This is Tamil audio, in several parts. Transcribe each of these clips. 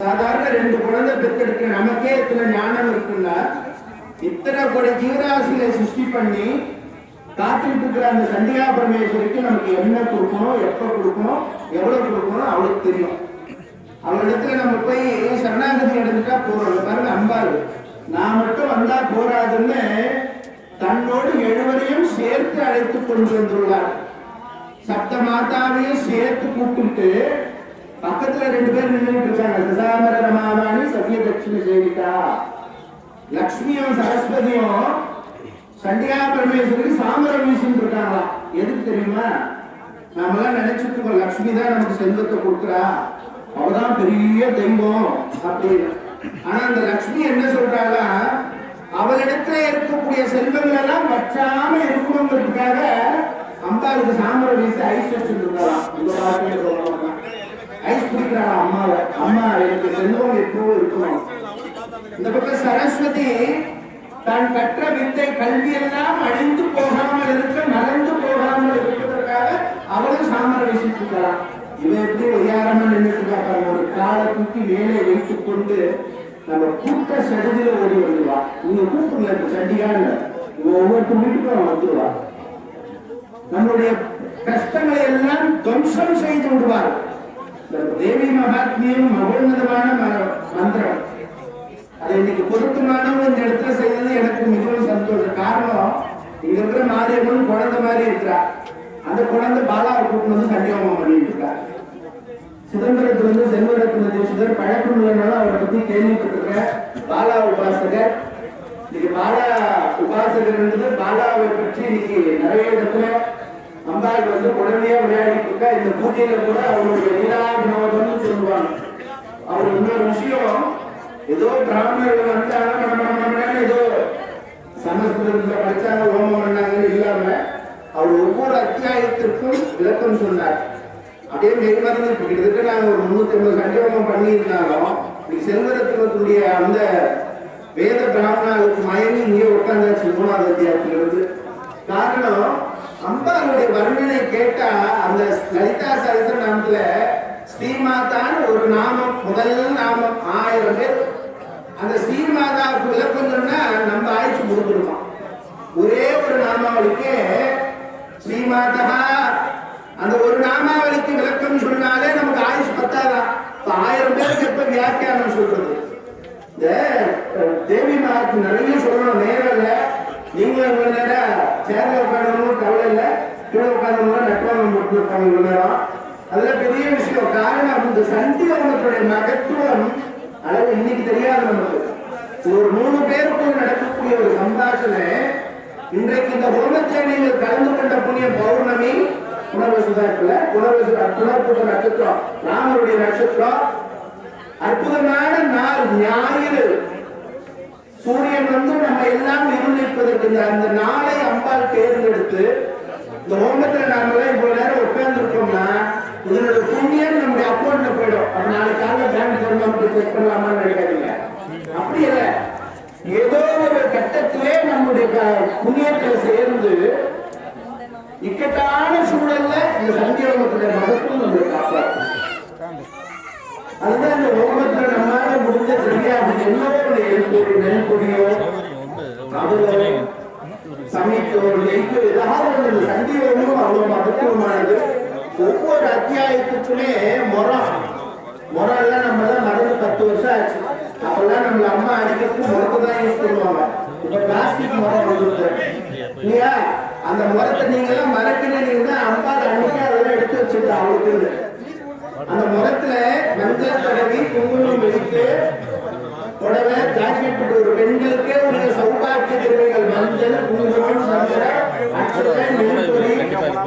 சாதாரண 2 குழந்தை பெற்றெடுக்க நமக்கே இத்தனை ஞானம் இருக்குன்னா இத்தனை கோடி ஜீவராசிகளை சிருஷ்டி பண்ணி காத்துட்டு இருக்கிற அந்த சண்டிகா பரமேஸ்வரிக்கு நமக்கு என்ன கொடுக்கணும், எப்ப கொடுக்கணும், எவ்வளவு கொடுக்கணும் அவளுக்கு தெரியும். அவளிடத்துல நம்ம போய் சரணாகதி அடைஞ்சுட்டா போறோம். பாருங்க, அம்பாள் நான் மட்டும் வந்தா போராதுன்னு தன்னோடு 7வரையும் சேர்த்து அழைத்துக் கொண்டு வந்துள்ளார். சப்த மாதாவையும் சேர்த்து கூப்பிட்டு பக்கத்துல 2 பேர் நின்றுட்டு இருக்காங்க. சசாமர ரமாவாணி சத்திய தட்சிண சேவிதா. லக்ஷ்மியும் சரஸ்வதியும் சண்டிகா பரமேஸ்வரிக்கு சாமரம் வீசிட்டு இருக்காங்களா. எதுக்கு தெரியுமா? நாமெல்லாம் நினைச்சிட்டு இருக்கோம் லக்ஷ்மி தான் நமக்கு செல்வத்தை கொடுக்குறா, அவதான் பெரிய தெய்வம் அப்படின்னு. ஆனா அந்த லக்ஷ்மி என்ன சொல்றாளா, அவளிடத்துல இருக்கக்கூடிய செல்வங்கள் எல்லாம் வச்சாம இருக்கணுங்கிறதுக்காக அம்பாளுக்கு சாமரம் வீசி ஐஸ் வச்சுட்டு இருக்கலாம். இந்த வார்த்தையை சொல்லணும், ஐஸ் குடிக்கிறாளா அம்மாவை. அம்மா எனக்கு செல்வம் எப்பவும் இருக்கணும். இந்த பக்கம் சரஸ்வதி தான் கற்ற வித்தை கல்வி எல்லாம் அழிந்து போகாமல் இருக்க, மறந்து போகாமல் இருப்பதற்காக அவளும் சாமரம் வீசிட்டு இருக்கலாம். இவன் எப்படி ஒய்யாரமா நின்றுட்டு இருக்காங்க. ஒரு காலை தூக்கி மேலே வைத்துக் கொண்டு நம்ம கூட்ட சடுதியில ஓடி வந்துடுவா. நீங்க கூப்பிடுங்க இப்ப சண்டிகான்னு ஒவ்வொரு வீட்டுக்கும் வந்துடுவா. நம்மளுடைய கஷ்டங்களை எல்லாம் துவம்சம் செய்து விடுவார். தேவி மகாத்மியம் மகோன்னதமான மந்திரம். அதை இன்னைக்கு பொருத்தமானவங்க இந்த இடத்துல செய்தது எனக்கு மிகவும் சந்தோஷம். காரணம், இங்க இருக்கிற மாரியம்மன் குழந்தை மாதிரி இருக்கிறா. அந்த குழந்தை பாலாவை கூப்பிட்டு வந்து சண்டியோகம் பண்ணிட்டு இருக்கா. சிதம்பரத்துல இருந்து செல்வரத்ன தீட்சிதர் பழக்கம் இல்லைனாலும் அவரை பத்தி கேள்விப்பட்டிருக்கேன். பாலா உபாசகர். இன்னைக்கு பாலா உபாசகர் என்பது பாலாவை பற்றி இன்னைக்கு நிறைய இடத்துல அம்பாள் வந்து குழந்தையா விளையாடிட்டு இருக்கா. இந்த பூஜையில கூட அவருடைய லீலா வினோதம்னு சொல்லுவாங்க. அவர் இன்னொரு விஷயம், ஏதோ பிராமணர்கள் வந்தாங்க ஏதோ சமஸ்கிருதத்துல படிச்சாங்க ஹோமம் பண்ணாங்கன்னு இல்லாம அவர் ஒவ்வொரு அத்தியாயத்திற்கும் விளக்கம் சொன்னார். அப்படியே மெய்மறந்து கிட்டத்தட்ட நாங்க ஒரு 350 சண்டியோகம் பண்ணியிருந்தாலும் செல்வரத்னத்துடைய அந்த வேத பிராமணர்களுக்கு மயங்கி இங்கே உட்கார்ந்தாச்சு 3வது அத்தியாயத்திலிருந்து. காரணம், அம்பாளுடைய வர்ணனை கேட்டா அந்த லலிதா சகஸ்ரநாமத்துல ஸ்ரீமாதான் ஒரு நாமம், முதல் நாமம் 1000 பேர். அந்த ஸ்ரீமாதாவுக்கு விளக்கம் சொன்னா நம்ம ஆயுசு முடிஞ்சிருக்கோம். ஒரே ஒரு நாமாவளிக்கு ஸ்ரீமாதா, அந்த ஒரு நாமாவளிக்கு விளக்கம் சொன்னாலே நமக்கு ஆயுஷ் பத்தாதான். 1000 பேருக்கு எப்ப வியாக்கியானம் சொல்றது? இந்த தேவி மகாத்மி நிறைய சொல்லணும். நேரம் இல்ல, நீங்க இவ்வளவு நேரம் சேர்ல உட்காரணும் கவலை இல்ல, கீழே உட்காரணும் நட்டுவாங்க மட்டும் இருப்பாங்க இவ்வளவு நேரம். அதுல பெரிய விஷயம். காரணம், இந்த சண்டியோகத்துடைய மகத்துவம் அளவு இன்னைக்கு தெரியாது நமக்கு. ஒரு 3 பேருக்குள் நடக்கக்கூடிய ஒரு சம்பாஷணை. இன்றைக்கு இந்த ஹோமத்தை நீங்கள் கலந்து கொண்ட புண்ணிய பௌர்ணமி புனர்வசுதா இருக்குல்ல, புனர்பூச நட்சத்திரம், ராமருடைய நட்சத்திரம், அற்புதமான நாள் ஞாயிறு. சூரியன் வந்து நம்ம எல்லாம் இருந்திருப்பதற்கு அந்த நாளை அம்பாள் தேர்ந்தெடுத்து இந்த ஹோமத்துல நாமெல்லாம் இவ்வளவு நேரம் உட்கார்ந்து இருக்கோம்னா இதனோட புண்ணியம் நம்முடைய அக்கௌண்ட்ல போயிடும். அப்ப நாளைக்கு காலையில் பேங்க் போறோம் செக் பண்ணலாமான்னு நினைக்காதீங்க. அப்படி இல்லை, ஏதோ ஒரு கட்டத்திலே நம்முடைய புண்ணியத்துல சேர்ந்து இக்கட்டான சூழல்ல இந்த சண்டியோகத்துடைய மகத்துவம் நம்மளை காப்பாற்றும். அதுதான் இந்த ஹோமத்துல நம்மளால முடிஞ்ச சரியா என்னவோ நெல் பொடியோ அவரோ சமைக்கோ நெய்க்கோ ஏதாவது இந்த சண்டியோகமும் அவ்வளவு மகத்துவமானது. ஒவ்வொரு அத்தியாயத்துக்குமே முறம் எல்லாம் நம்ம தான் மறந்து 10 வருஷம் ஆச்சு. அப்பெல்லாம் நம்மள அம்மா அடிக்கிறதுக்கு முறத்தை தான் யூஸ் பண்ணுவாங்க. இப்ப பிளாஸ்டிக் முறம் வந்துருக்கு இல்லையா? அந்த முறத்தை நீங்க எல்லாம் மறக்கிறீங்க. அம்மா அன்னைக்கு அதெல்லாம் எடுத்து வச்சுட்டு அவளுக்கு அந்த முறத்துல மஞ்சள் தடவி குங்குமம் வைத்து புடவை ஜாக்கெட் போட்டு ஒரு பெண்களுக்கே ஒரு சௌபாக்கிய திறமைகள் மஞ்சள் குங்குமம் சந்திர அச்சத்தை நெல்பொறி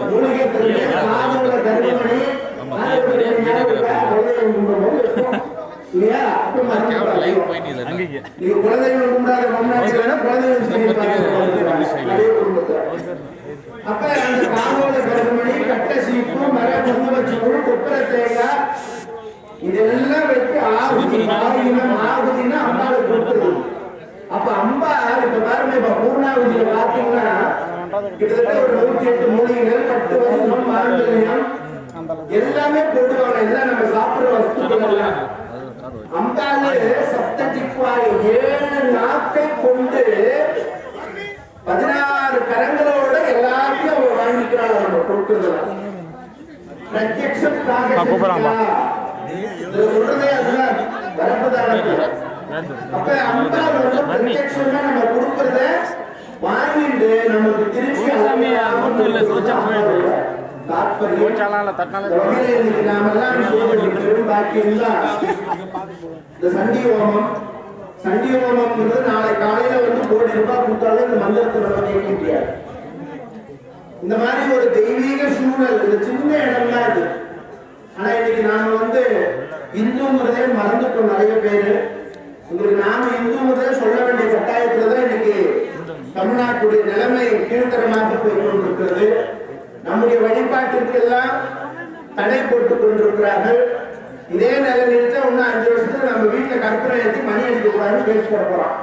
மூலிகை திறமை மாதவ கருமணி இல்லையா? நீங்க குலதெய்வம் கும்பிடாத அப்ப அந்த காவோட கருமணி கட்ட சீப்பு மர குங்குமச்சூடு கொப்பரை தேங்காய் இதெல்லாம் வச்சு ஆகுதினா அம்பாளுக்கு கொடுத்துருது. அப்ப அம்பாள் இப்ப பாருங்க, இப்ப பூர்ணாவதியில பாத்தீங்கன்னா கிட்டத்தட்ட ஒரு 108 மூலிகைகள் 10 வருஷம் மாங்கல்யம் எல்லாமே போடுவாங்க. எல்லாம் நம்ம சாப்பிடுற வஸ்துக்கள் எல்லாம் அம்பாலு சப்தஜிக்வாய் 7 நாக்கை கொண்டு 16 கரங்களோட எல்லாத்தையும் அவ வாங்கிக்கிறாள். அவங்க கொடுக்குறதுலாம் பிரத்யக்ஷம் சொல்றதே அதுதான் வரப்பதானது. அப்ப அம்பாள் வந்து பிரத்யக்ஷமா நம்ம கொடுக்கறத வாங்கிட்டு நமக்கு திருச்சி சண்டி ஹோமம் நாளை காலையில வந்து ₹1 கோடி கொடுத்தாலும் இந்த மந்திரத்தை நம்ம கேட்க முடியாது. இந்த மாதிரி ஒரு தெய்வீக சூழல் இந்த சின்ன இடம் தான் இது. ஆனா இன்னைக்கு நாம வந்து இந்துங்கிறதே மறந்துட்டோம் நிறைய பேரு. உங்களுக்கு நாம இந்துங்கிறதே சொல்ல வேண்டிய கட்டாயத்துலதான் இன்னைக்கு தமிழ்நாட்டுடைய நிலைமை கீழ்த்தரமாக போய் கொண்டிருக்கிறது. நம்முடைய வழிபாட்டிற்கு எல்லாம் தடை போட்டுக் கொண்டிருக்கிறார்கள். இதே நிலையில இன்னும் 5 வருஷத்துல நம்ம வீட்டுல கற்பனை ஏற்றி மணி அடிக்க கூடாதுன்னு பேசி போட போறோம்.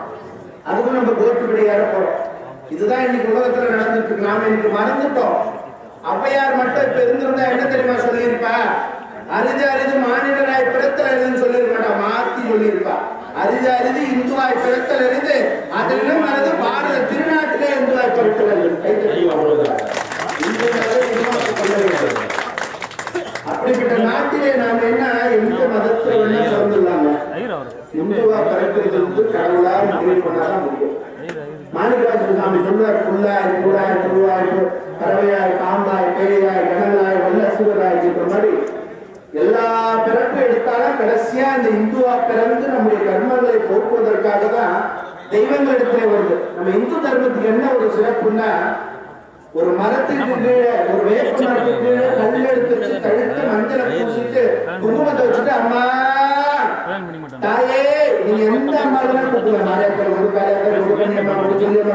அதுக்கும் நம்ம கோர்ட்டுப்படி ஏற போறோம். இதுதான் இன்னைக்கு உலகத்துல நடந்துட்டு இருக்கு. நாம இன்னைக்கு மறந்துட்டோம். ஔவையார் மட்டும் இப்ப இருந்திருந்தா என்ன தெரியுமா சொல்லியிருப்பா? அரிது அரிது மாநிலராய் பிறத்தல் அரிதுன்னு சொல்லியிருக்க மாட்டா, மாத்தி சொல்லியிருப்பா. அரிது அரிது இந்துவாய் பிறத்தல் அரிது, அதிலும் அரிது பாரத திருநாட்டிலே இந்துவாய் பிறத்தல் அரிது. அப்படிப்பட்ட நாட்டிலே நாம என்ன எந்த மதத்தை வேணா பிறந்துடலாங்க. இந்துவா பிறக்கிறது வந்து கடவுளா முடிவு பண்ணாதான் முடியும். மாணிக்கவாசகர் சாமி சொல்வார், புல்லாய் கூடாய் திருவாய் பறவையாய் பாம்பாய் பேயாய் கடலாய் வல்லசுவராய் என்ற மாதிரி எல்லா பிறப்பு எடுத்தாலும் கடைசியா இந்த இந்துவா பிறந்து நம்முடைய கர்மங்களை போக்குவதற்காக தான் தெய்வங்கள் இடத்துல வருது. நம்ம இந்து தர்மத்துக்கு என்ன ஒரு சிறப்புன்னா, ஒரு மரத்துக்கு கீழே ஒரு வேப்ப மரத்துக்கு கீழே கல் எடுத்து வச்சு கழுத்து மஞ்சளை பூசிட்டு குங்குமத்தை வச்சுட்டு அம்மா தாயே நீங்க எந்த அம்மாலாம் கூப்பிடுவேன், மாரியப்பர் ஒரு காரியப்பர் ஒரு கண்ணியம்மா ஒரு சொல்லியம்மா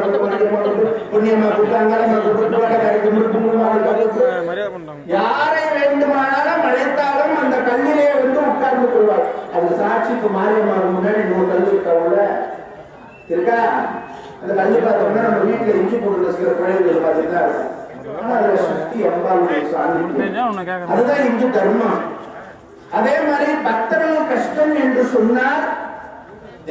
ஒரு பொன்னியம்மா கூப்பிட்டு அங்காளம்மா கூப்பிட்டு யாரை வேண்டுமானாலும் அழைத்தாலும் அந்த கல்லிலே வந்து உட்கார்ந்து கொள்வார். அது சாட்சிக்கு மாரியம்மா முன்னாடி 100 கல் இருக்கவங்கள இருக்கா? அந்த கல்லு பார்த்தோம்னா நம்ம வீட்டுல இஞ்சி போட்டு சில குழந்தைகள் பார்த்துதான் இருக்கும். ஆனா அதுல சக்தி அம்பாளுடைய சாநித்தியம். அதுதான் இந்து தர்மம். அதே மாதிரி பக்தர்கள் கஷ்டம் என்று சொன்னால்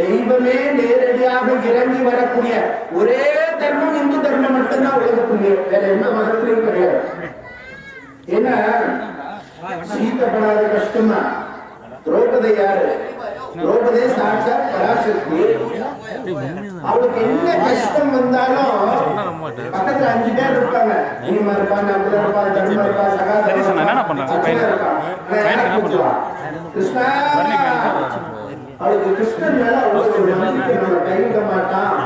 தெய்வமே நேரடியாக இறங்கி வரக்கூடிய ஒரே தர்மம் இந்து தர்மம் மட்டும்தான் உலகத்துக்கு, வேற எந்த மதத்திலையும் கிடையாது. ஏன்னா சீத்தப்படாத கஷ்டமா திரௌபதி யாரு? திரௌபதி சாட்சாத் பராசக்தி. அவளுக்கு என்ன கஷ்டம் வந்தாலும் பக்கத்துல 5 பேர் இருப்பாங்க. நீமா இருப்பா, நம்புல இருப்பா, தர்ம இருப்பா, கிருஷ்ணா. அவளுக்கு கிருஷ்ணன் மேல அவ்வளவு நம்பிக்கை, நம்ம கைவிட மாட்டான்.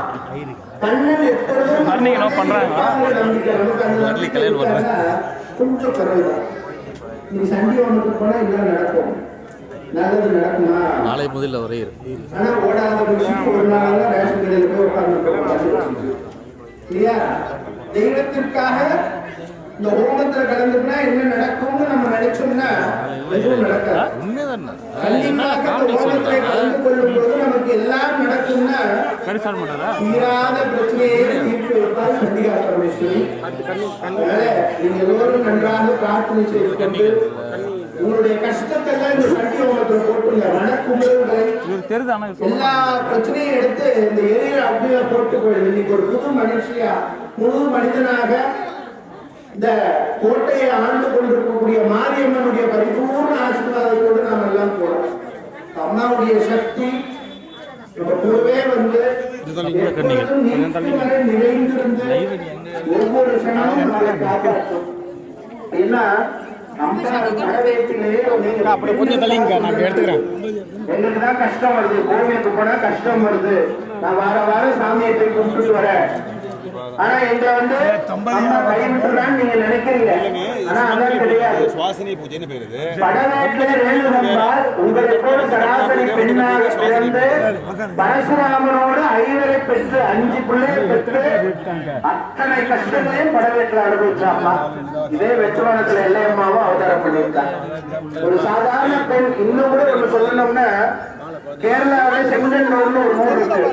கண்ணன் எப்பொழுதும் கொஞ்சம் குறைவுதான். நீ சண்டி ஒன்றுக்கு போனா இதெல்லாம் நடக்கும், நல்லது நடக்குமா? நாளை முதல்ல வரை ஆனா ஓடாத விஷயம் ஒரு நாள் ரேஷன் கடையில் போய் உட்கார்ந்து இல்லையா? தெய்வத்திற்காக இந்த ஹோமத்துல கலந்துனா என்ன நடக்கும்னு நம்ம நினைச்சோம்னா எதுவும் நடக்காது. கண்டிப்பாக இந்த ஹோமத்தை கலந்து கொள்ளும் போது நமக்கு எல்லாம் நடக்கும்னா தீராத பிரச்சனையை தீர்த்து வைப்பார் சண்டிகா பரமேஸ்வரி. நீங்க எல்லோரும் நன்றாக பிரார்த்தனை செய்து கொண்டு உங்களுடைய கஷ்டத்தை இந்த சண்டி ஹோமத்தை போட்டுங்க. மனக்குமுறல்களை எல்லா பிரச்சனையும் எடுத்து இந்த எரியில அப்படியே போட்டு போயிடுது. இன்னைக்கு ஒரு புது மனுஷியா முழு மனிதனாக இந்த கோட்டையை ஆண்டு கொண்டிருக்கக்கூடிய மாரியம்மனுடைய பரிபூர்ண ஆசீர்வாதத்தோடு நாம் எல்லாம் போறோம். அம்மாவுடைய சக்தி நம்ம கூடவே வந்து நிறைந்திருந்து ஒவ்வொரு சனமும் நம்மளை காப்பாற்றும். ஏன்னா எங்களுக்குதான் கஷ்டம் வருது, கோவிலுக்கு போனா கஷ்டம் வருது, நான் வாரம் சாமியை போய் கும்பிட்டு வரேன். ஆனா எங்களை வந்து கைவிட்டுறான்னு நீங்க நினைக்கிறீங்க. ஆனா அதான் கிடையாது. படவேட்டிலே ரேணுகம்பாள் உங்களை போல சராசரி பெண்ணாக பிறந்து பரசுராமனோடு 5 பெற்று 5 பிள்ளையை பெற்று அத்தனை கஷ்டங்களையும் படவேட்டில் அனுபவிச்சாப்பா. இதே வெற்றுவானத்துல எல்லையம்மாவும் அவதாரம் பண்ணியிருக்காங்க. ஒரு சாதாரண பெண். இன்னும் கூட ஒண்ணு சொல்லணும்னா, கேரளாவில செங்கன்னூர்னு ஒரு ஊர் இருக்கு.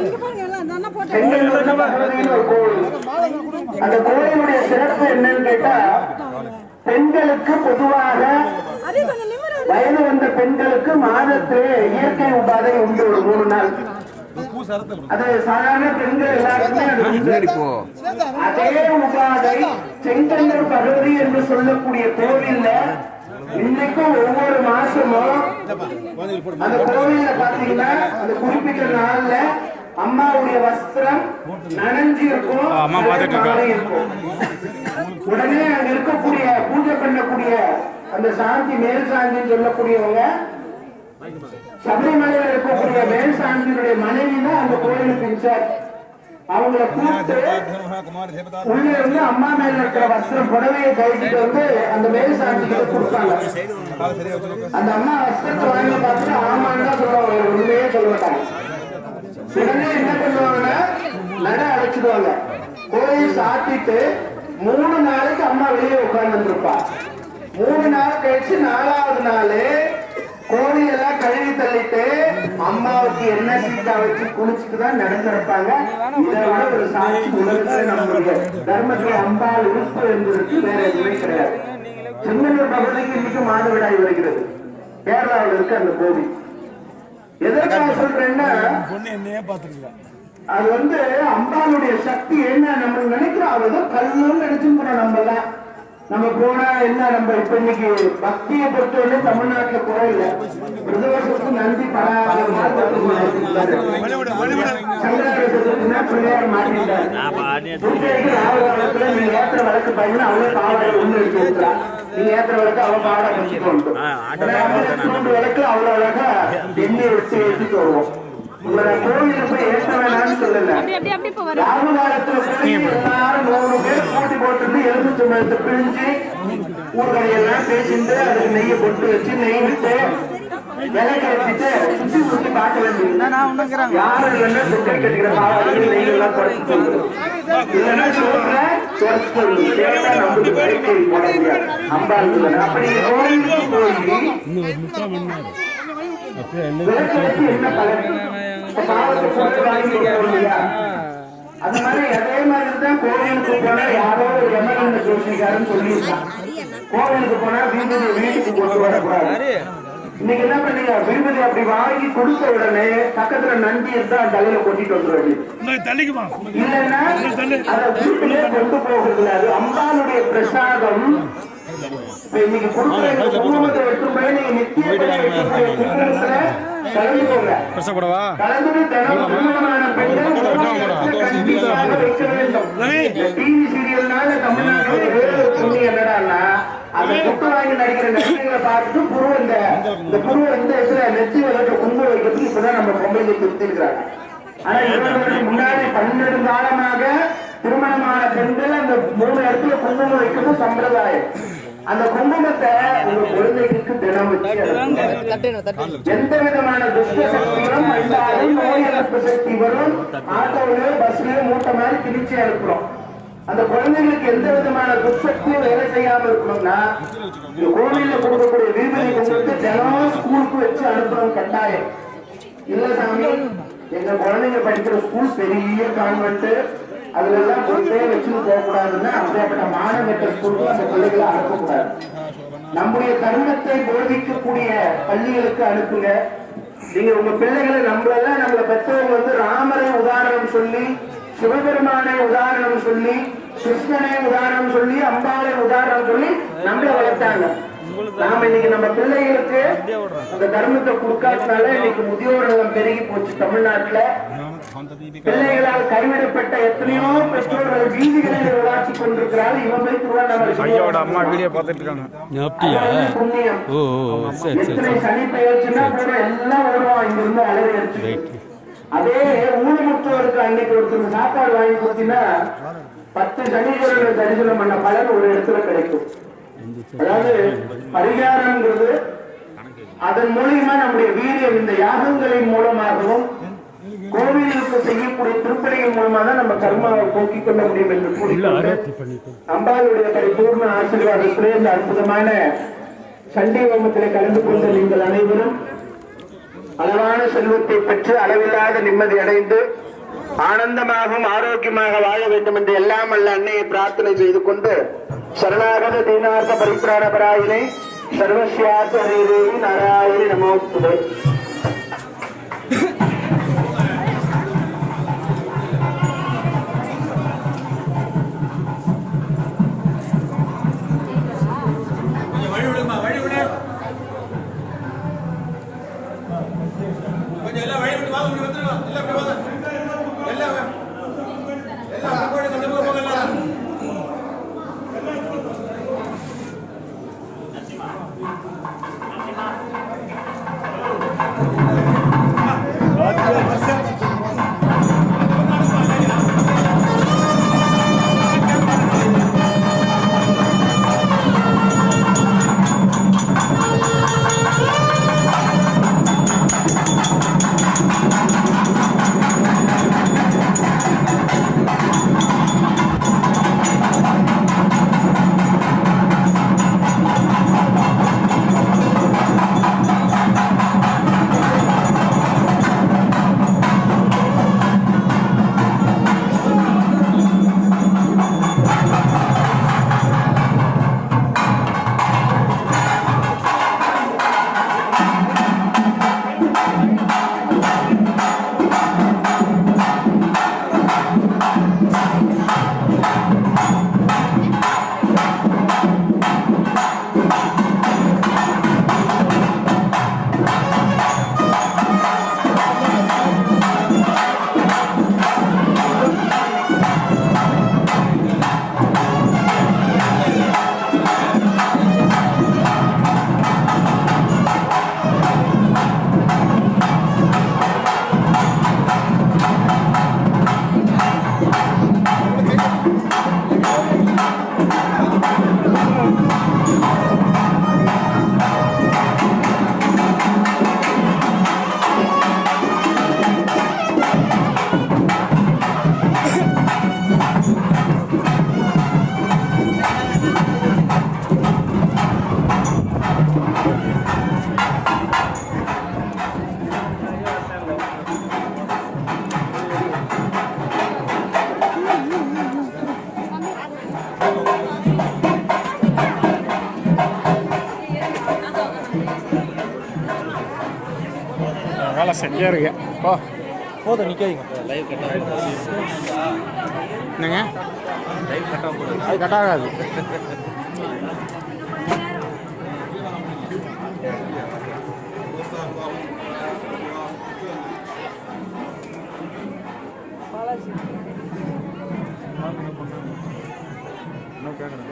செங்கன்னூர்னு பகவதின்னு ஒரு கோவில். அந்த கோயிலுடைய சிறப்பு என்னன்னு கேட்டா, பெண்களுக்கு பொதுவாக வயது வந்த பெண்களுக்கு மாதத்திலே இயற்கை உபாதை உண்டு ஒரு 3 நாள். அது சாதாரண பெண்கள் எல்லாருக்குமே அதே உபாதை செங்கன்னூர் பகவதி என்று சொல்லக்கூடிய கோவில்ல இன்னைக்கும் ஒவ்வொரு மாசமும் அந்த கோவில்ல பாத்தீங்கன்னா அந்த குறிப்பிட்ட நாள்ல அம்மாவுடைய வஸ்திரம் நனைஞ்சு இருக்கும். உடனே அங்க இருக்கக்கூடிய பூஜை பண்ணக்கூடிய அந்த சாந்தி மேல் சாந்தின்னு சொல்லக்கூடியவங்க சபரிமலையில் இருக்கக்கூடிய மேல் சாந்தியினுடைய மனைவி தான் அந்த கோயிலுக்கு இன்சார்ஜ். அவங்களை கூப்பிட்டு உள்ள இருந்து அம்மா மேல இருக்கிற வஸ்திரம் புடவையை கழிச்சிட்டு வந்து அந்த மேல் சாந்திக்கு கொடுப்பாங்க. அந்த அம்மா வஸ்திரத்தை வாங்கி பார்த்துட்டு ஆமான்னு தான் சொல்லுவாங்க, உண்மையே சொல்ல மாட்டாங்க. உடனே என்ன பண்ணுவாங்கன்னா நட அழைச்சிடுவாங்க. கோயில் சாத்திட்டு 3 நாளைக்கு அம்மா வெளியே உட்கார்ந்து இருப்பா. 3 நாள் கழிச்சு 4வது நாள் கோவில் எல்லாம் கழுவி தள்ளிட்டு அம்மாவுக்கு என்ன சீட்டா வச்சு குளிச்சுட்டு தான் நடந்திருப்பாங்க. இதோட ஒரு சாட்சி உலகத்துல நம்மளுடைய தர்மத்துல அம்பாள் உறுப்பு என்பதற்கு வேற எதுவுமே கிடையாது. செங்கன்னூர் பகுதிக்கு இன்னைக்கு மாதவிடாய் வருகிறது. கேரளாவில் இருக்கு அந்த கோவில். எதற்காக சொல்றேன்னா அது அம்பாளுடைய சக்தி என்ன நம்ம நினைக்கிறோம். அவதான் கல்லுன்னு நினைச்சுக்கிறோம். நம்ம போனா என்ன நம்ம இப்ப இன்னைக்கு பக்தியை பொறுத்தவரை தமிழ்நாட்டுல குறை இல்லை. பிரதோஷத்துக்கு நந்தி பிள்ளையார் மாட்டிட்டாரு. நீங்க ஏற்ற வழக்கு பையன் அவளே பாவாடை ஒண்ணு எடுத்து கொடுக்குறா. நீங்க ஏற்ற வழக்கு அவன் பாவாடை கழிச்சுட்டு வழக்கு அவ்வளவு அழகா எண்ணெய் வச்சு எடுத்துட்டு வருவோம். உங்களை கோவிலுக்கு போய் ஏற்ற வேணாம்னு சொல்லல. ராகுகாலத்துல போய் எல்லாரும் 100 பேர் போட்டி போட்டு எலுமிச்சை மரத்தை பிழிஞ்சு ஊர்கடையெல்லாம் பேசிட்டு அதுக்கு நெய்யை பொட்டு வச்சு நெய் விட்டு விலைக்கு வச்சுட்டு சுத்தி சுத்தி பார்க்க வேண்டியது. யாரும் இல்லைன்னா சுற்றி கட்டிக்கிற பாவாடை நெய் எல்லாம் குறைச்சு சொல்லுது. இல்லைன்னா சொல்ற குறைச்சு சொல்லுது. கேட்டா நம்மளுக்கு விலைக்கு போட முடியாது. அம்பாள் அப்படி கோவிலுக்கு போய் என்ன பலன் அது மாதிரி அதே மாதிரிதான் கோவிலுக்கு போனா யாரோ ஒரு எமர்ஜென்சி ஜோசிக்காரன்னு சொல்லியிருக்கான். கோவிலுக்கு போனா வீட்டுக்கு கொண்டு வரக்கூடாது. இன்னைக்கு என்ன பண்ணீங்க, விரும்பதி அப்படி வாங்கி கொடுத்த உடனே பக்கத்துல நந்தி இருந்தா அந்த தலையில கொட்டிட்டு வந்துடுவாங்க. இல்லைன்னா அதை வீட்டிலே கொண்டு போகிறது. அது அம்பாளுடைய பிரசாதம். இன்னைக்கு கொடுக்குற குங்குமத்தை வெட்டும்போது நீங்க நித்திய குங்குமத்துல கலந்துக்கோங்க. கலந்துட்டு தினம் திருமணமான பெண்கள் வைக்க வேண்டும். டிவி சீரியல்னால தமிழ்நாட்டில் வேறு புண்ணியம் என்னடான்னா அந்த புட்டு வாங்கி நடிக்கிற நடிகைகளை பார்த்துட்டு புருவ இந்த புருவ இந்த இடத்துல நெத்தி வளர்க்க குங்குமம் வைக்கிறதுக்கு இப்பதான் நம்ம பொம்பளை திருத்திருக்கிறாங்க. ஆனா 20 வருஷம் முன்னாடி 12 காலமாக திருமணமான பெண்கள் அந்த 3 இடத்துல குங்குமம் வைக்கிறது சம்பிரதாயம். அந்த குங்குமத்தை உங்க குழந்தைகளுக்கு தினம் வச்சு எந்த விதமான துஷ்ட சக்திகளும் வந்தாலும் நோய் எதிர்ப்பு சக்தி வரும். ஆட்டோவிலயோ பஸ்லயோ மூட்டை மாதிரி திணிச்சு அனுப்புறோம். அந்த குழந்தைகளுக்கு எந்த விதமான துஷ்சக்தியும் வேலை செய்யாம இருக்கணும்னா கோவில்ல கொடுக்கக்கூடிய வீபதி குங்குமத்தை தினம் ஸ்கூலுக்கு வச்சு அனுப்புறோம் கட்டாயம். இல்ல சாமி, எங்க குழந்தைங்க படிக்கிற ஸ்கூல் பெரிய கான்வென்ட், அதுல எல்லாம் பொறுப்பே வச்சுட்டு போகக்கூடாதுன்னா அப்படிப்பட்ட மாணவ ஸ்கூலுக்கு அந்த பிள்ளைகளை அனுப்பக்கூடாது. நம்முடைய தர்மத்தை போதிக்கக்கூடிய பள்ளிகளுக்கு அனுப்புங்க. நீங்க உங்க பிள்ளைகளை நம்மள பெற்றவங்க ராமரை உதாரணம் சொல்லி, சிவபெருமானை உதாரணம் சொல்லி, கிருஷ்ணனை உதாரணம் சொல்லி, அம்பாளை உதாரணம் சொல்லி நம்மள வளர்த்தாங்க. நாம இன்னைக்கு நம்ம பிள்ளைகளுக்கு அந்த தர்மத்தை கொடுக்காதனால இன்னைக்கு முதியோர் நலம் பெருகி போச்சு தமிழ்நாட்டுல. பிள்ளைகளால் கைவிடப்பட்ட எத்தனையோ பெற்றோர்கள் வீதிகளில் விளையாட்டி கொண்டிருக்கிறார்கள். இவன் போய் எத்தனை சனி பெயர்ச்சுன்னா கூட எல்லாம் வருவான் இங்க இருந்து அலறி அடிச்சு. அதே ஊனமுற்றோருக்கு அன்னைக்கு ஒருத்தர் சாப்பாடு வாங்கி கொடுத்தீங்கன்னா 10 சனிக்கிழமை தரிசனம் பண்ண பலன் ஒரு இடத்துல கிடைக்கும். அதாவது பரிகாரம்ங்கிறது அதன் மூலியமா நம்முடைய வீரியம் இந்த யாகங்களின் மூலமாகவும் கோவிலுக்கு செய்யக்கூடிய திருப்பணிகள் மூலமா தான் நம்ம கர்மாவை போக்கிக் கொள்ள முடியும் என்று கூறிக்கொண்டு அம்பாளுடைய பரிபூர்ண ஆசீர்வாதத்திலே இந்த அற்புதமான சண்டை ஹோமத்திலே கலந்து கொண்ட நீங்கள் அனைவரும் அளவான செல்வத்தை பெற்று அளவில்லாத நிம்மதி அடைந்து ஆனந்தமாகவும் ஆரோக்கியமாக வாழ வேண்டும் என்று எல்லாம் அல்ல அன்னையை பிரார்த்தனை செய்து கொண்டு சரணாகத தீனார்த்த பரித்ராண பராயினை सर्वस्यार्थ देवी नारायणी नमोस्तुते। வேலை செஞ்சே இருக்கேன் ஓ போதும் நிற்காதீங்க லைவ் கட்டாக என்னங்க லைவ் கட்டாக போதும் அது கட்டாகாது இன்னும் கேட்குறேன்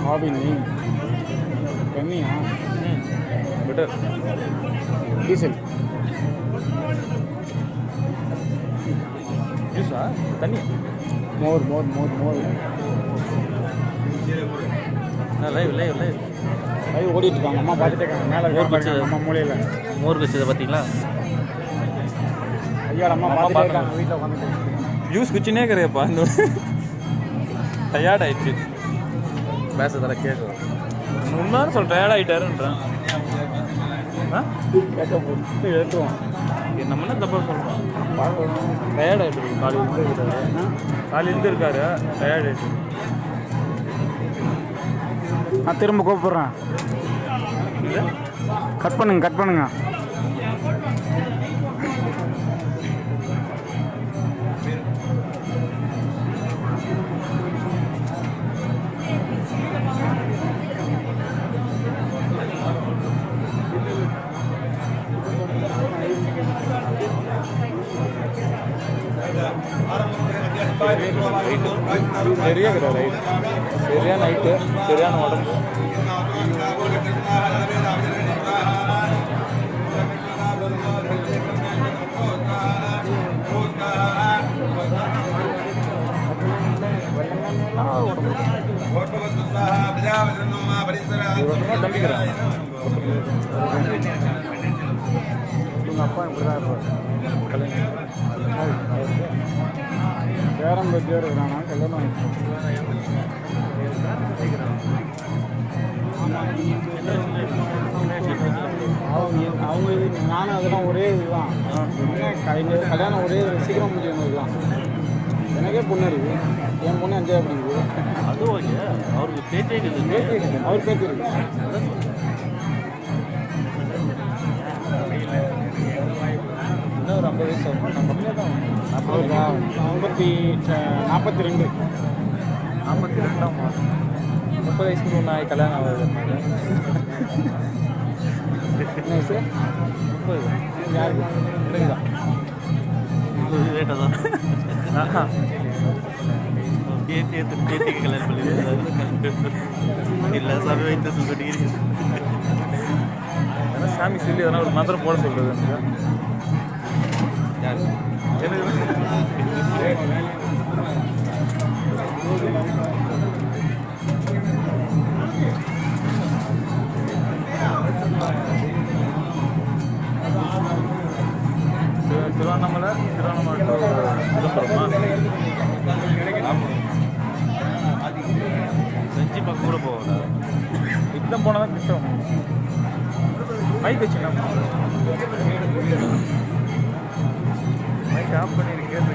ஹாபி நீ கம்மியா பெட்டர் டீசல் ஜூஸா தண்ணி மோர் மோர் மோர் மோர் லைவ் லைவ் லைவ் லைவ் ஓடிட்டு இருக்காங்க அம்மா பார்த்துட்டே இருக்காங்க மேலே மோர் குடிச்சது அம்மா மூலையில் மோர் குடிச்சதை பார்த்தீங்களா ஐயா அம்மா பார்த்துட்டே இருக்காங்க வீட்டில் உட்காந்துட்டு ஜூஸ் குச்சினே இருக்கிறேப்பா இந்த டயர்ட் ஆயிடுச்சு பேசுறதெல்லாம் கேட்கும் முன்னாடி சொல்ல டயர்ட் ஆகிட்டாருன்றான் கேட்க போட்டு எடுத்துவோம் நம்ம என்ன தப்பாக சொல்கிறோம் டயர்ட் ஆகிட்டு காலையிலேருந்து இருக்காரு காலையிலேருந்து இருக்காரு டயர்ட் ஆகிட்டு நான் திரும்ப கூப்பிட்றேன் கட் பண்ணுங்க கட் பண்ணுங்க சரியா கிடையாது ரைட் சரியான நைட்டு சரியான உடம்பு தம்பிக்கிறான் உங்கள் அப்பா இப்படி தான் இருப்பார் பேரம் பேத்தியாக இருக்கிறானா கல்யாணம் அவங்க இது நானும் அதெல்லாம் ஒரே இதுதான் என்ன கல்யாணம் ஒரே சீக்கிரம் முடிஞ்சவங்க தான் எனக்கே பொண்ணு இருக்குது என் பொண்ணு 5ஆவது படிக்குது அது ஓகே அவருக்கு பேச்சே இருக்குது அவர் பேச்சு இருக்கு இன்னும் ஒரு 50 வயசு ஆகும் நம்ம கம்மியாக தான் 42 42ஆம் 30 வயசுக்கு முன்னாடி கல்யாணம் ஆகுது என்ன வயசு 30 யாருக்கு எனக்கு தான் லேட்டாக தான் பேத்திக்கு கல்யாணம் பண்ணி இல்லை சாமி வைத்த சொல்லிட்டு ஏன்னா சாமி சொல்லி எதனா ஒரு மந்திரம் போட சொல்கிறது திருவண்ணாமலை டு விழுப்புரமா செஞ்சு பக்கம் கூட போகல இப்பதான் போனதான் கிட்டம் மைக் வச்சுக்கலாம் மைக் ஆஃப் பண்ணியிருக்கேன்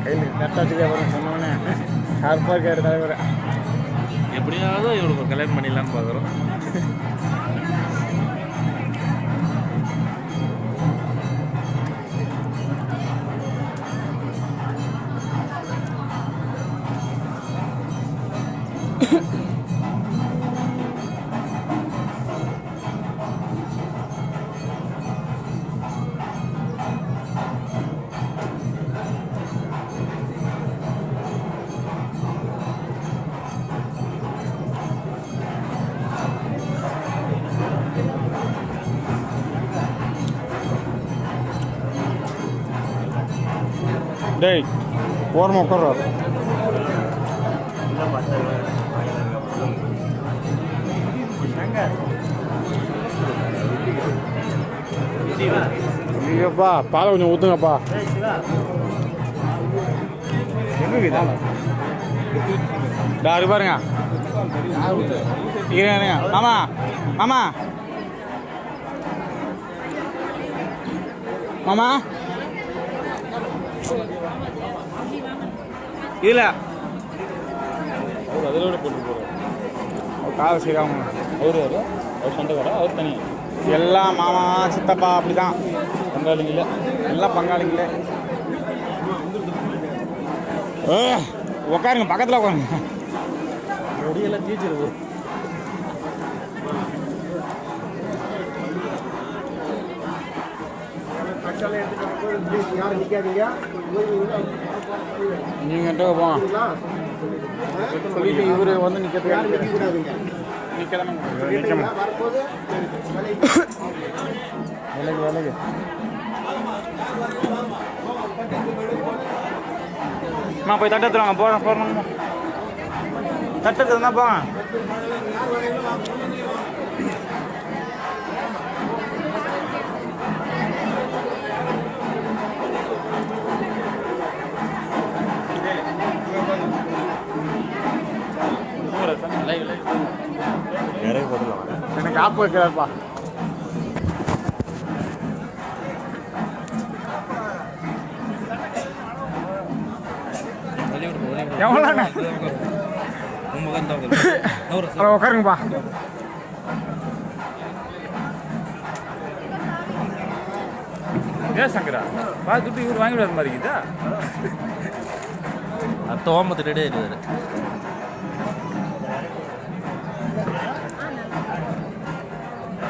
கையில் கரெக்டாக அப்புறம் சொன்னோன்னே ஷார்ப்பாக இருக்காரு தலைவர் எப்படியாவது இவளுக்கு கல்யாணம் பண்ணிடலான்னு பார்க்குறோம் டேய் ஓரமாக உட்கார்றாரு ஐயோப்பா பாலை கொஞ்சம் ஊற்றுங்கப்பா யாரு பாருங்க இருங்க மாமா மாமா மாமா இல்ல அவர் அதில் விட போட்டு போகிறார் அவர் காதை செய்யாம அவர் சொந்தக்காரா அவர் தனியாக எல்லாம் மாமா சித்தப்பா அப்படிதான் பங்காளிங்கள எல்லாம் பங்காளிங்களே உட்காருங்க பக்கத்தில் உட்காருங்க முடியெல்லாம் தீச்சிருது நீங்கள் போங்க சொல்லிட்டு இவர் வந்து நிற்கிறதுக்கு நிற்கதானே வேலைக்கு அம்மா போய் தட்டு எடுத்துருவாங்க போகணும் தட்டு எடுத்துருந்தா போங்க எனக்கு ஆப்பு வைக்கிறாருப்பா எவ்வளோண்ணே உட்காருங்கப்பா ஏன் சங்கரா பார்த்துட்டு இவர் வாங்கி விடாத மாதிரி இருக்குதா அத்தை ஓமத்து ரெடியாக இருக்காரு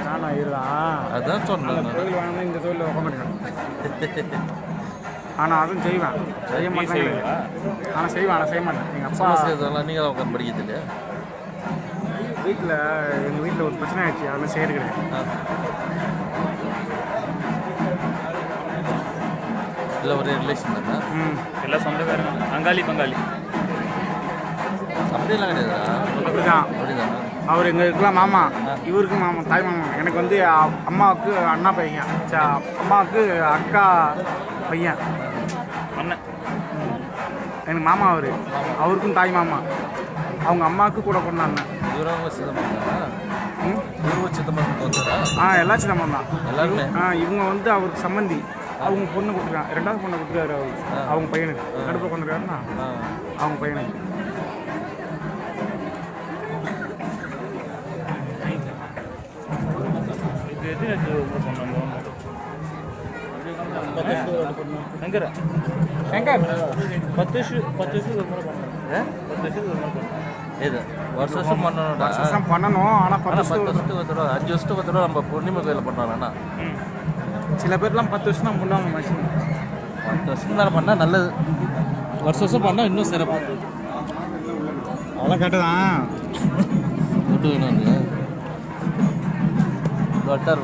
நானும் இருதான் அதான் சொன்னேன் தொழில் வாங்கினா இந்த தொழில் உட்க மாட்டேன் ஆனால் அதுவும் செய்வேன் செய்ய மாட்டேன் ஆனால் செய்வேன் ஆனால் செய்ய மாட்டேன் எங்கள் அப்பா நீங்கள் தான் உட்காந்து படிக்கிறது இல்லையா வீட்டில் எங்கள் வீட்டில் ஒரு பிரச்சனை ஆயிடுச்சு, அதெல்லாம் செய்யறது கிடையாது. இல்லை ஒரே ரிலேஷன் தானே? எல்லாம் சொந்தக்காரங்க, அங்காளி பங்காளி அப்படியெல்லாம் கிடையாதா? அப்படிதான். அப்படிதானா? அவர் எங்களுக்குலாம் மாமா, இவருக்கு மாமா, தாய் மாமா. எனக்கு வந்து அம்மாவுக்கு அண்ணா பையன், அம்மாவுக்கு அக்கா பையன் அண்ணன். எனக்கு மாமா அவருக்கும் தாய் மாமா. அவங்க அம்மாவுக்கு கூட பிறந்த அண்ணன். இவரவங்க சிதம்பரம் இவங்க சிதம்பரம் தோத்தாரா? எல்லாம் சிதம்பரம் தான் எல்லாருமே. இவங்க வந்து அவருக்கு சம்மந்தி. அவங்க பொண்ணு கொடுத்துருக்காங்க, 2வது பொண்ணை கொடுத்துருக்காரு அவருக்கு, அவங்க பையனுக்கு. நடுப்புல கொண்டிருக்காருன்னா அவங்க பையனுக்கு. இது எத்தனை சொன்னாங்க? சங்கர் 10 வருஷத்துக்கு ஒரு முறை பண்ணுறேன். 10 வருஷத்துக்கு ஒரு முறை பண்ணுறேன். இது வருஷம் பண்ணணும். ஆனால் 10 வருஷத்துக்கு ஒரு தடவை, 5 வருஷத்துக்கு ஒரு தடவை நம்ம பூர்ணிமா கோயிலில் பண்ணுறாங்கன்னா சில பேர்லாம் 10 வருஷம் தான் பண்ணுவாங்க. மனுஷன் 10 வருஷம் தானே பண்ணால் நல்லது. வருஷம் பண்ணால் இன்னும் சிறப்பு. அவ்வளோ கேட்டதான் துட்டு வேணும். வட்டார்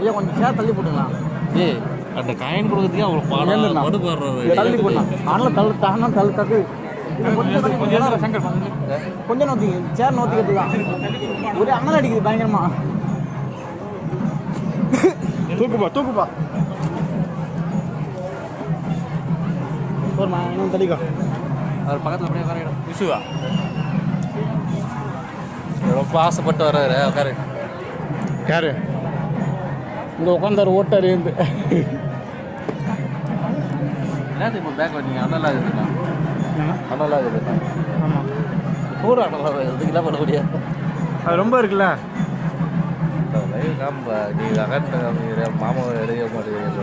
ஐயா கொஞ்சம் சேர் தள்ளி போட்டுக்கலாம். ஏய் அந்த காயின் கொடுக்கறதுக்கே அவ்வளோ பாடம் படுப்பாடுறாரு. தள்ளி போடலாம். ஆனால் தள்ளு தக்கு சங்கர் கொஞ்சம் நோத்தி சேர் நோத்திக்கிறது தான். ஒரே அண்ணல் அடிக்குது பயங்கரமா. தூக்குப்பா போருமா, இன்னும் தள்ளிக்கோ. அவர் பக்கத்தில் அப்படியே உட்கார விசுவா ரொம்ப ஆசைப்பட்டு வர்றாரு. உட்காரு. யாரு இங்கே உட்காந்தாரு ஓட்டார் இருந்து. என்னது இப்போ பேக் வந்தீங்க? அண்ணலாக இருக்குண்ணா, அண்ணலாக இருக்குண்ணா. ஆமாம், பூரா அண்ணலாக இதுக்கு என்ன பண்ண முடியாது. அது ரொம்ப இருக்குல்ல. காம்பா நீ அகட்ட காமிக்கிற மாமாவை எடுக்க மாட்டேங்குது.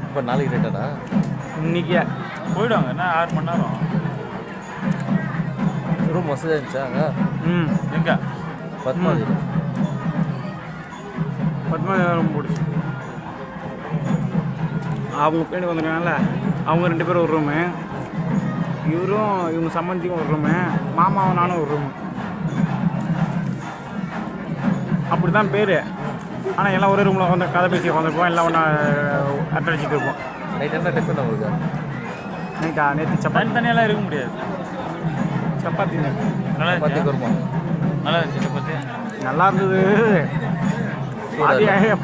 இப்போ நாளைக்கு ரேட்டாடா? இன்னைக்கு போயிடுவாங்க. என்ன 6 மணி நேரம். ரூம் வசதியாக இருந்துச்சா அங்கே? எங்கே? பத்மாவதி. ரொம்ப பிடிச்சி. அவங்க பேண்டு வந்துருக்காங்கல்ல, அவங்க 2 பேரும் ஒரு ரூமு, இவரும் இவங்க சம்பந்திக்கும் ஒரு ரூமு, மாமாவும் நானும் ஒரு ரூமு. அப்படி தான் பேர். ஆனால் எல்லாம் ஒரே ரூமில் வந்து கதை பேசி உட்காந்துருப்போம். எல்லாம் ஒன்றா அட்டடிச்சிட்டு இருப்போம். நைட் என்ன டிஃபன் உங்களுக்கு? நைட்டா? நேற்று சப்பாத்தி. தனியெல்லாம் இருக்க முடியாது. சப்பாத்தி நல்லா பத்தி இருந்துச்சு. குருமா நல்லா இருந்துச்சு சப்பாத்தி. நல்லா இருந்தது.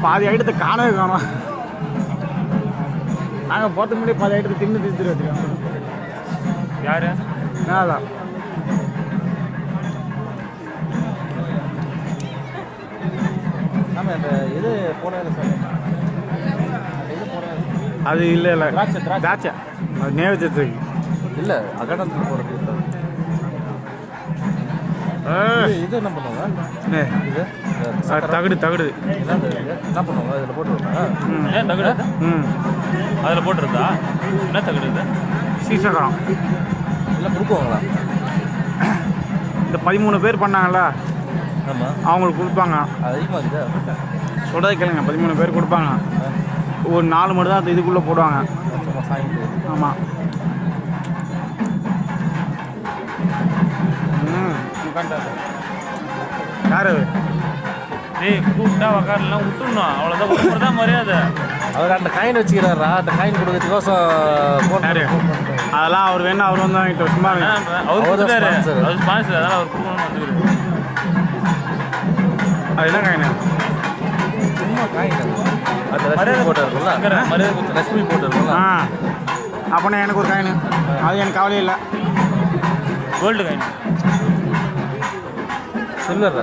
பாதி ஐட்டத்தை காணவே காணோம். நாங்கள் போகிறதுக்கு முன்னாடி பாதி ஐட்டத்தை தின்னு வச்சுருக்கோம். யார்? அதான் ஆமாம். இந்த இது போனதில்லை சார், இது போனது அது இல்லை திராட்சை அது நேவேத்தியத்துக்கு இல்லை. அகடத்தில் போகிறது இது என்ன பண்ணுவாங்க? இது தகுடு என்ன பண்ணுவாங்க? இதில் போட்டுருவாங்க. ஏன் தகுடு? அதில் போட்டுருந்தா என்ன தகுடு? இது சீசகரம் இல்லை கொடுக்குவாங்களா? இந்த 13 பேர் பண்ணாங்கல்ல, ஆமாம். அவங்களுக்கு கொடுப்பாங்க. அது அதிகமாக இருக்குதா? சொல்கிறத கேளுங்க, 13 பேர் கொடுப்பாங்க. ஒரு 4 மட்டும் தான் அந்த இதுக்குள்ளே போடுவாங்க. சும்மா சாங்கிட்டு. ஆமாம். யார் டேய் கூப்பிட்டா உக்காரலாம் விட்டுடணும். அவ்வளோதான், ஒரு தான் மரியாதை. அவர் அந்த காயின் வச்சுக்கிறாரா? அந்த காயின் கொடுக்கறதுக்கோசம் அதெல்லாம் அவர் வேணும். அவர் வந்து வாங்கிட்டு சும்மா அவர் கொடுத்தாரு. அவர் ஸ்பான்சர், அதனால் அவர் கொடுக்கணும்னு வந்துருக்கு. அது என்ன காயின்? சும்மா காயின். அந்த லட்சுமி போட்டோ இருக்குல்ல, மரியாதை லட்சுமி போட்டோ இருக்குல்ல. அப்போனா எனக்கு ஒரு காயின். அது எனக்கு கவலையே இல்லை. Gold coin. சில்வர்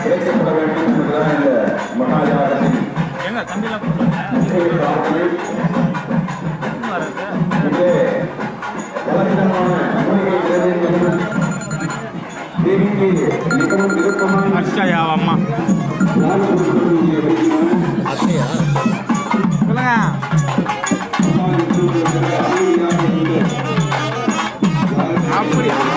கிடைக்கப்பட வேண்டும் என்பதுதான் இந்த மகாஜாதத்தின் எங்க தம்பிலாம் கொடுத்தாங்க. அடிச்சாயா அம்மா? அத்தையா? அப்படியா